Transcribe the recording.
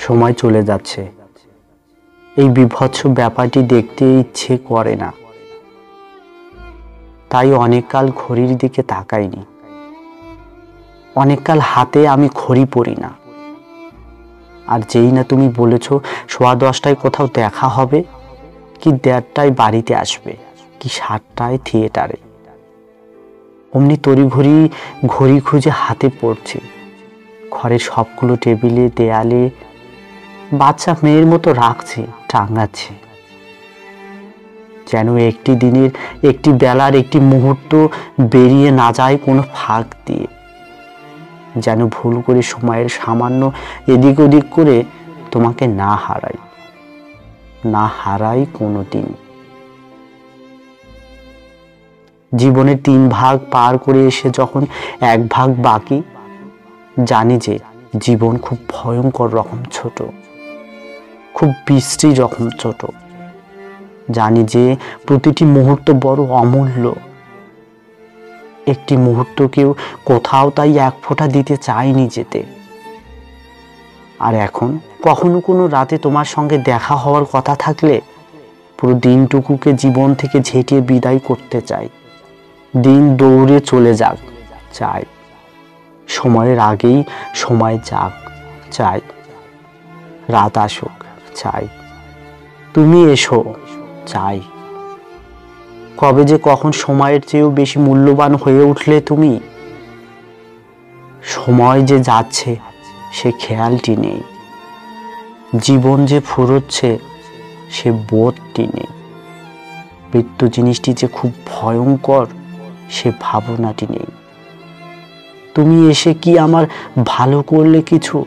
সময় চলে যাচ্ছে, এই বিভৎস ব্যাপারটি দেখতে ইচ্ছে করে না। তাই অনেককাল ঘড়ির দিকে তাকাইনি। অনেককাল হাতে আমি ঘড়ি পরি না। আর যেই না তুমি বলেছ 10:15 কোথাও দেখা হবে, কি 1:30 বাড়িতে আসবে, কি 7টায় থিয়েটারে, অমনি তড়িঘড়ি ঘড়ি খুঁজে হাতে পড়ছে। ঘরের সবগুলো টেবিলে, দেয়ালে বাচ্চা মেয়ের মতো রাখছে, টাঙাচ্ছে। যেন একটি দিনের, একটি বেলার, একটি মুহূর্ত বেরিয়ে না যায় কোনো ফাঁক দিয়ে। যেন ভুল করে সময়ের সামান্য এদিক ওদিক করে তোমাকে না হারাই কোনোদিন। জীবনের 3 ভাগ পার করে এসে যখন 1 ভাগ বাকি, জানি যে জীবন খুব ভয়ঙ্কর রকম ছোট, খুব বিশ্রী রকম ছোট। জানি যে প্রতিটি মুহূর্ত বড় অমূল্য। একটি মুহূর্তকেও কোথাও তাই 1 ফোঁটা দিতে চাইনি যেতে। আর এখন কখনো কোনো রাতে তোমার সঙ্গে দেখা হওয়ার কথা থাকলে পুরো দিনটুকুকে জীবন থেকে ঝেঁটিয়ে বিদায় করতে চাই। দিন দৌড়ে চলে যাক চাই, সময়ের আগেই সময় যাক চাই, রাত আসুক চাই, তুমি এসো চাই। কবে যে কখন সময়ের চেয়েও বেশি মূল্যবান হয়ে উঠলে তুমি। সময় যে যাচ্ছে সে খেয়ালটি নেই, জীবন যে ফুরোচ্ছে সে বোধটি নেই, মৃত্যু জিনিসটি যে খুব ভয়ঙ্কর সে ভাবনাটি নেই। তুমি এসে কি আমার ভালো করলে কিছু?